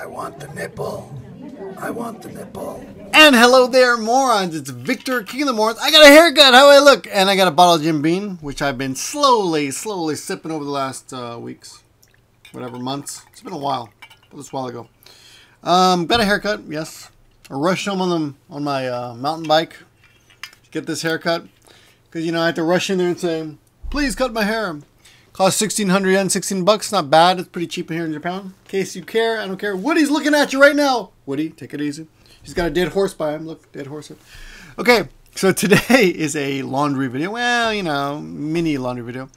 I want the nipple. I want the nipple. And hello there, morons. It's Victor, King of the Morons. I got a haircut. How do I look? And I got a bottle of Jim Beam, which I've been slowly sipping over the last weeks. Whatever, months. It's been a while. It was a while ago. Got a haircut, yes. I rushed home on my mountain bike to get this haircut. Because, you know, I had to rush in there and say, please cut my hair. Cost 1,600 yen, 16 bucks. Not bad. It's pretty cheap here in Japan. In case you care, I don't care. Woody's looking at you right now. Woody, take it easy. He's got a dead horse by him. Look, dead horse. Okay, so today is a laundry video. Well, you know, mini laundry video.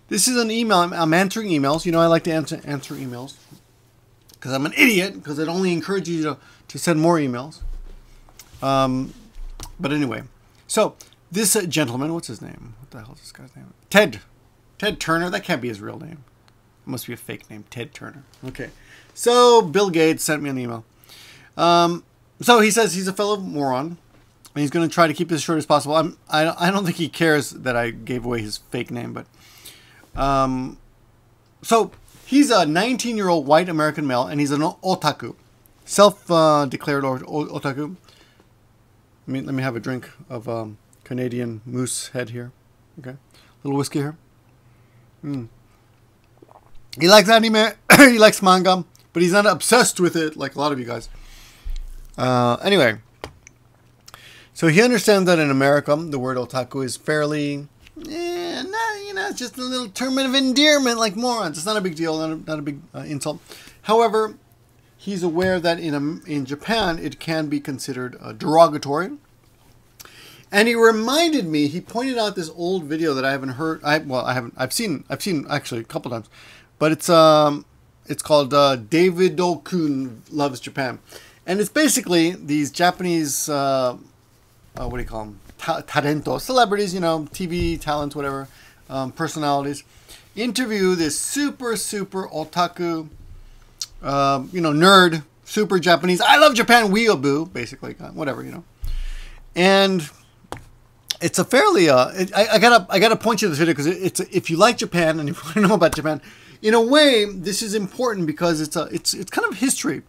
This is an email. I'm answering emails. You know, I like to answer emails. Because I'm an idiot. Because it only encourages you to send more emails. But anyway. So, this gentleman, what's his name? What the hell is this guy's name? Ted Turner. That can't be his real name. It must be a fake name. Ted Turner. Okay. So, Bill Gates sent me an email. So, he says he's a fellow moron. And he's going to try to keep this as short as possible. I don't think he cares that I gave away his fake name. But so, he's a 19-year-old white American male. And he's an otaku. Self-declared otaku. Let me have a drink of Canadian moose head here. Okay. A little whiskey here. He likes anime. He likes manga. But he's not obsessed with it like a lot of you guys. Anyway. So he understands that in America, the word otaku is fairly... it's just a little term of endearment like morons. It's not a big deal. Not a big insult. However, he's aware that in Japan, it can be considered derogatory. And he reminded me, he pointed out this old video that I haven't heard. I've seen actually a couple times. But it's called David Dokun Loves Japan. And it's basically these Japanese, what do you call them? Talento, celebrities, you know, TV talents, whatever, personalities. Interview this super otaku, nerd, super Japanese. I love Japan, weeaboo, basically, whatever, you know. And it's a fairly, I gotta point you to this video because it's if you like Japan and you want to know about Japan, in a way, this is important because it's kind of history.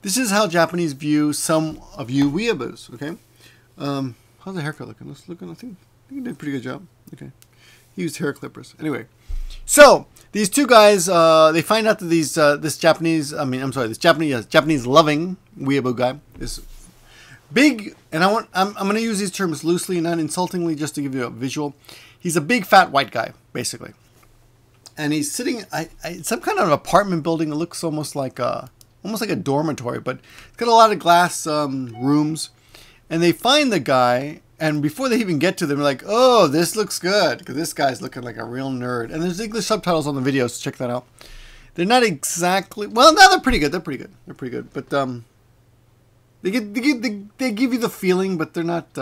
This is how Japanese view some of you weeaboos. Okay, how's the haircut looking? I think he did a pretty good job. Okay, he used hair clippers. Anyway, so these two guys, they find out that this Japanese loving weeaboo guy is big, and I'm going to use these terms loosely, not insultingly, just to give you a visual. He's a big fat white guy, basically. And he's sitting in some kind of apartment building. It looks almost like a dormitory, but it's got a lot of glass rooms. And they find the guy, and before they even get to them, they're like, "Oh, this looks good," because this guy's looking like a real nerd. And there's English subtitles on the video, so check that out. They're not exactly no, they're pretty good. They're pretty good, but they give you the feeling, but they're not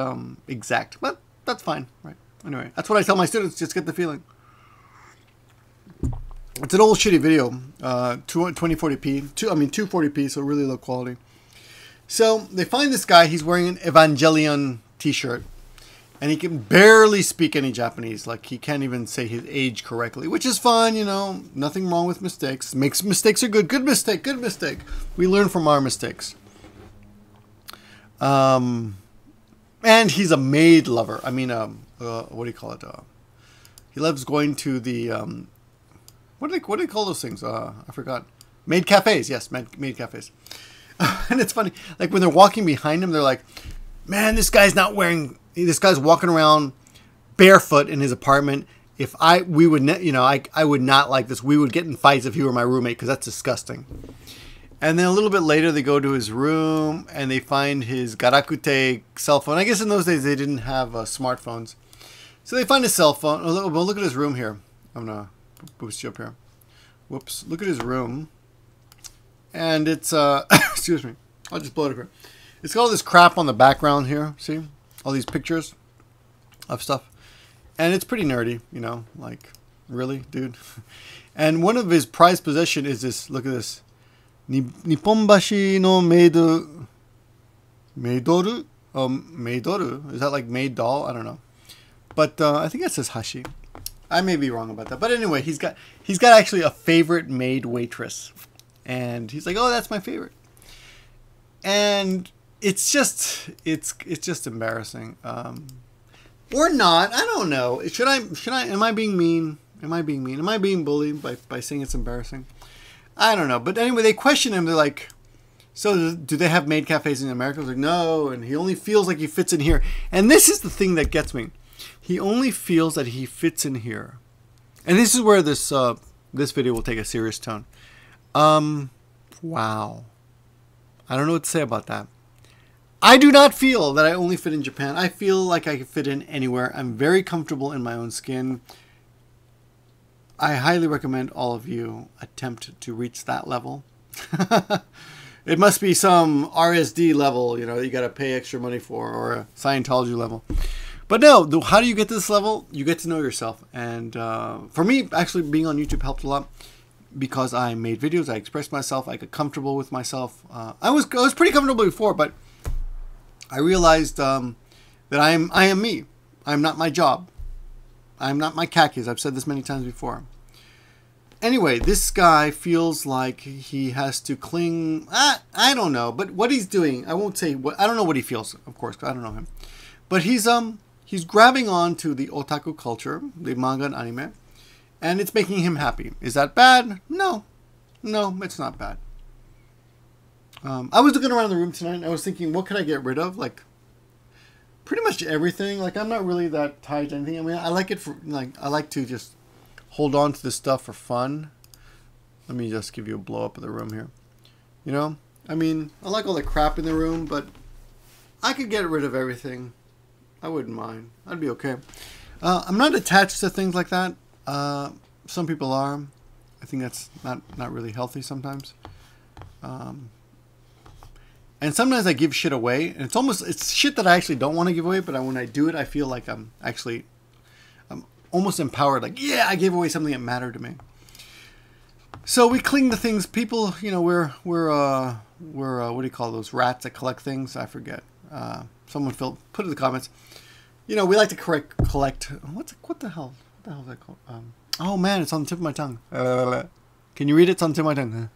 exact. But that's fine, right? Anyway, that's what I tell my students: just get the feeling. It's an old shitty video, 2040p, 240p, so really low quality. So they find this guy. He's wearing an Evangelion t-shirt, and he can barely speak any Japanese. Like, he can't even say his age correctly, which is fine, you know. Nothing wrong with mistakes. Mistakes are good. Good mistake. We learn from our mistakes. And he's a maid lover. I mean, what do you call it? He loves going to the what do they call those things? I forgot. Maid cafes. Yes, maid cafes. And it's funny, like when they're walking behind him, they're like, "Man, this guy's walking around barefoot in his apartment. I would not like this. We would get in fights if he were my roommate because that's disgusting." And then a little bit later, they go to his room and they find his Garakute cell phone. I guess in those days they didn't have smartphones, so they find his cell phone. Oh, look at his room here. I'm gonna boost you up here. Whoops! Look at his room, and it's excuse me. I'll just blow it up here. It's got all this crap on the background here. See all these pictures of stuff, and it's pretty nerdy. You know, like really, dude. And one of his prized possession is this. Look at this. Nipponbashi no Meidoru? Meidoru? Is that like maid doll? I don't know. But I think that says Hashi. I may be wrong about that. But anyway, he's got actually a favorite maid waitress. And he's like, "Oh, that's my favorite." and it's just embarrassing. Or not. I don't know. Should I? Am I being mean? Am I being mean? Am I being bullied by saying it's embarrassing? I don't know. But anyway, they question him. They're like, so do they have maid cafes in America? He's like, no. And he only feels like he fits in here. And this is the thing that gets me. He only feels that he fits in here. And this is where this video will take a serious tone. Wow. I don't know what to say about that. I do not feel that I only fit in Japan. I feel like I can fit in anywhere. I'm very comfortable in my own skin. I highly recommend all of you attempt to reach that level. It must be some RSD level, you know, you got to pay extra money for, or a Scientology level. But no, how do you get to this level? You get to know yourself. And for me, actually being on YouTube helped a lot because I made videos, I expressed myself, I got comfortable with myself. I was pretty comfortable before, but I realized that I am me. I'm not my job. I'm not my khakis. I've said this many times before. Anyway, this guy feels like he has to cling. I don't know, but what he's doing, I won't say what. I don't know what he feels, of course, because I don't know him. But he's grabbing on to the otaku culture, the manga and anime, and it's making him happy. Is that bad? No, it's not bad. I was looking around the room tonight and I was thinking, what could I get rid of? Like, pretty much everything. Like, I'm not really that tied to anything. I mean, I like it for, like, I like to just hold on to this stuff for fun. Let me just give you a blow up of the room here. You know? I mean, I like all the crap in the room, but I could get rid of everything. I wouldn't mind. I'd be okay. I'm not attached to things like that. Some people are. I think that's not really healthy sometimes. And sometimes I give shit away, and it's shit that I actually don't want to give away, but when I do it, I feel like I'm almost empowered. Like, yeah, I gave away something that mattered to me. So we cling to things. People, you know, we're what do you call those rats that collect things? I forget. Someone put it in the comments. You know, we like to collect. What the hell? What the hell is that called? Oh man, it's on the tip of my tongue. Can you read it? It's on the tip of my tongue.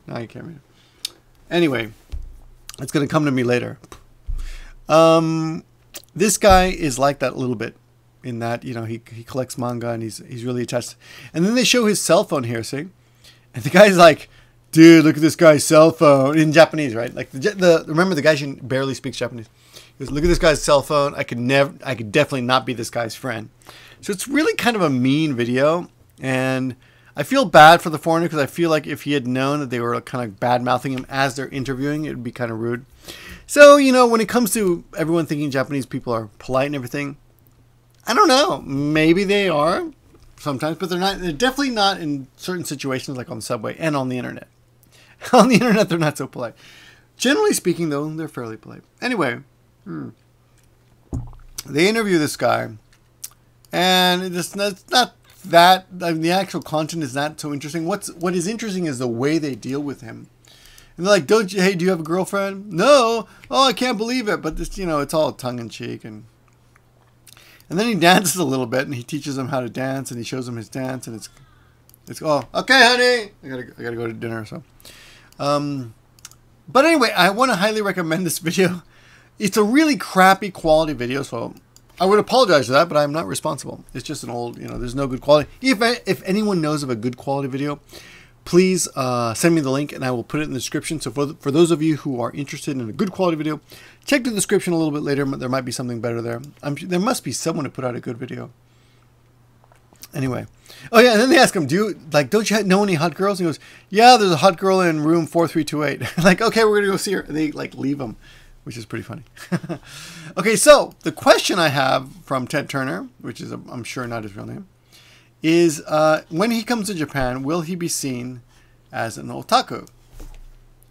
No, you can't read it. Anyway. It's going to come to me later. This guy is like that a little bit in that, you know, he collects manga and he's really attached. And then they show his cell phone here, see? And the guy's like, dude, look at this guy's cell phone. In Japanese, right? Like, remember the guy barely speaks Japanese. He goes, look at this guy's cell phone. I could definitely not be this guy's friend. So it's really kind of a mean video. And I feel bad for the foreigner because I feel like if he had known that they were kind of bad-mouthing him as they're interviewing, it would be kind of rude. So, you know, when it comes to everyone thinking Japanese people are polite and everything, I don't know. Maybe they are sometimes, but they're not. They're definitely not in certain situations like on the subway and on the internet. On the internet, they're not so polite. Generally speaking, though, they're fairly polite. Anyway, they interview this guy, and it's not that, I mean, the actual content is not so interesting. What is interesting is the way they deal with him. And they're like, hey, do you have a girlfriend? No. Oh, I can't believe it. But this, you know, it's all tongue in cheek, and then he dances a little bit, and he teaches them how to dance, and he shows them his dance, and it's oh, okay, honey, I gotta go to dinner. So, but anyway, I want to highly recommend this video. It's a really crappy quality video, so I would apologize for that, but I'm not responsible. It's just an old, you know, there's no good quality. If anyone knows of a good quality video, please send me the link and I will put it in the description. So for those of you who are interested in a good quality video, check the description a little bit later. There might be something better there. There must be someone who put out a good video. Anyway. Oh yeah, and then they ask him, don't you know any hot girls? And he goes, yeah, there's a hot girl in room 4328. Like, okay, we're going to go see her. And they like leave him, which is pretty funny. Okay, so the question I have from Ted Turner, which is, I'm sure not his real name, is when he comes to Japan, will he be seen as an otaku?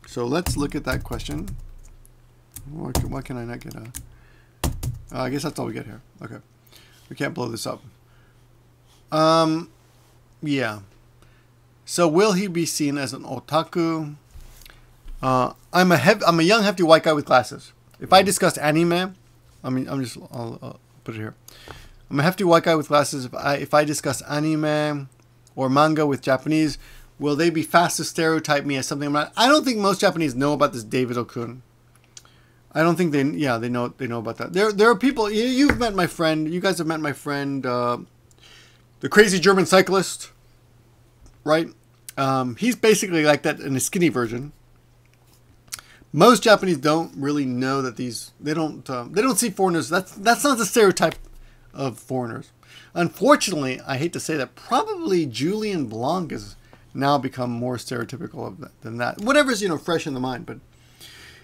So let's look at that question. Why can I not get a... I guess that's all we get here. Okay. We can't blow this up. Yeah. So will he be seen as an otaku? I'm a young, hefty white guy with glasses. If I discuss anime, I'll put it here. I'm a hefty white guy with glasses. If I discuss anime or manga with Japanese, will they be fast to stereotype me as something I'm not? I don't think most Japanese know about this David Okun. I don't think they know about that. There are people, you've met my friend, you guys have met my friend, the crazy German cyclist, right? He's basically like that in a skinny version. Most Japanese don't really know that they don't see foreigners. That's not the stereotype of foreigners. Unfortunately, I hate to say that, probably Julian Blanc has now become more stereotypical of that than that. Whatever's, fresh in the mind. But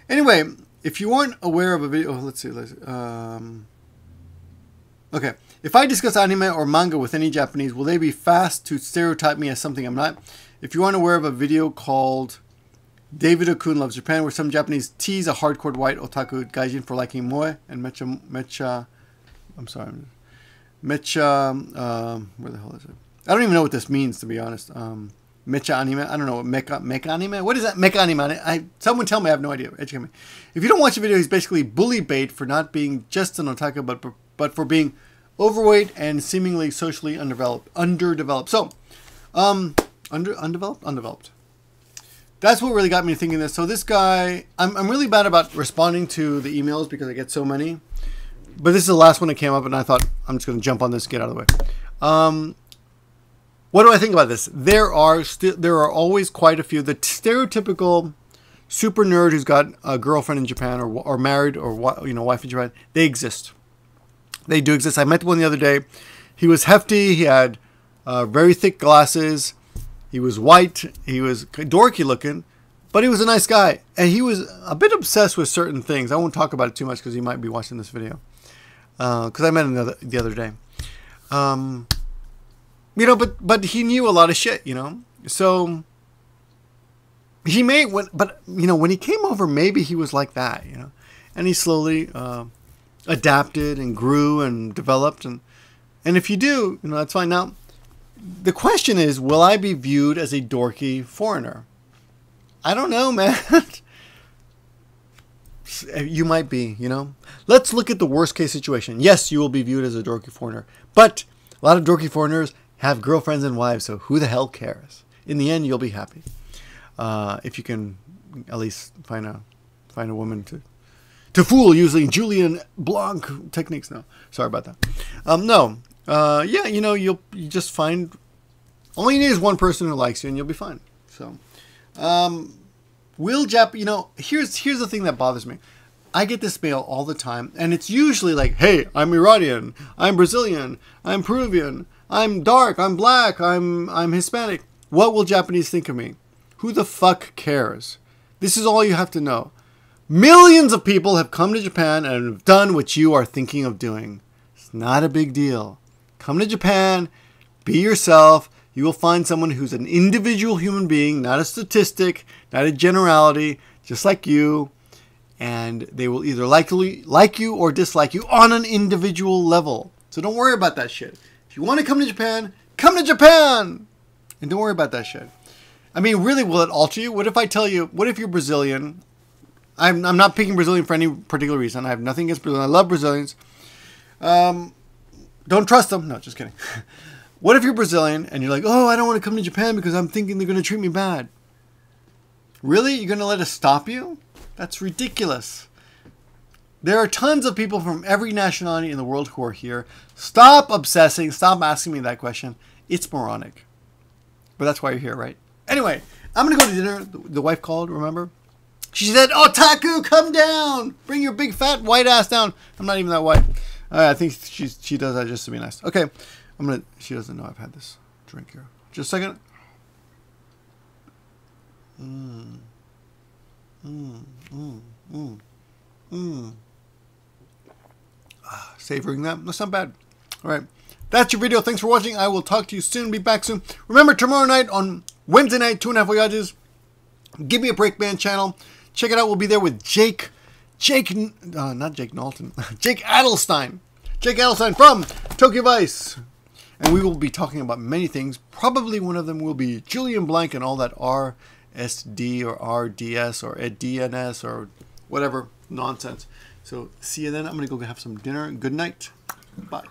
anyway, if you aren't aware of a video, let's see. Okay. If I discuss anime or manga with any Japanese, will they be fast to stereotype me as something I'm not? If you aren't aware of a video called David Okun Loves Japan, where some Japanese tease a hardcore white otaku gaijin for liking moe and mecha, where the hell is it? I don't even know what this means, to be honest. Mecha anime. I don't know what mecha anime. What is that? Mecha anime. Someone tell me. I have no idea. Educate me. If you don't watch the video, he's basically bully bait for not being just an otaku, but for being overweight and seemingly socially underdeveloped. So, undeveloped. That's what really got me thinking this. So this guy, I'm really bad about responding to the emails because I get so many. But this is the last one that came up, and I thought I'm just going to jump on this, get out of the way. What do I think about this? There are always quite a few. The stereotypical super nerd who's got a girlfriend in Japan or married or wife in Japan. They exist. They do exist. I met one the other day. He was hefty. He had very thick glasses. He was white. He was dorky looking, but he was a nice guy. And he was a bit obsessed with certain things. I won't talk about it too much because he might be watching this video. Because I met him the other day. But he knew a lot of shit, So he may, when he came over, maybe he was like that, And he slowly adapted and grew and developed. And if you do, that's fine. Now, the question is, will I be viewed as a dorky foreigner? I don't know, man. You might be, Let's look at the worst case situation. Yes, you will be viewed as a dorky foreigner. But a lot of dorky foreigners have girlfriends and wives, so who the hell cares? In the end, you'll be happy. If you can at least find a woman to fool using Julian Blanc techniques. No, sorry about that. You just find, all you need is one person who likes you and you'll be fine. So, here's the thing that bothers me. I get this mail all the time and it's usually like, hey, I'm Iranian, I'm Brazilian, I'm Peruvian, I'm dark, I'm black, I'm Hispanic. What will Japanese think of me? Who the fuck cares? This is all you have to know. Millions of people have come to Japan and have done what you are thinking of doing. It's not a big deal. Come to Japan, be yourself. You will find someone who's an individual human being, not a statistic, not a generality, just like you. And they will either like you or dislike you on an individual level. So don't worry about that shit. If you want to come to Japan, come to Japan! And don't worry about that shit. I mean, really, will it alter you? What if I tell you, what if you're Brazilian? I'm not picking Brazilian for any particular reason. I have nothing against Brazilians. I love Brazilians. Don't trust them. No, just kidding. What if you're Brazilian and you're like, oh, I don't want to come to Japan because I'm thinking they're going to treat me bad. Really? You're going to let us stop you? That's ridiculous. There are tons of people from every nationality in the world who are here. Stop obsessing. Stop asking me that question. It's moronic. But that's why you're here, right? Anyway, I'm going to go to dinner. The wife called, remember? She said, Otaku, come down. Bring your big fat white ass down. I'm not even that white. I think she does that just to be nice. Okay. She doesn't know I've had this drink here. Just a second. Savoring that. That's not bad. All right. That's your video. Thanks for watching. I will talk to you soon. Be back soon. Remember, tomorrow night on Wednesday night, 2.5 Voyages. Give me a break band channel. Check it out. We'll be there with not Jake Knowlton. Jake Adelstein. Jake Adelstein from Tokyo Vice. And we will be talking about many things. Probably one of them will be Julian Blanc and all that RSD or RDS or DNS or whatever nonsense. So see you then. I'm going to go have some dinner. Good night. Bye.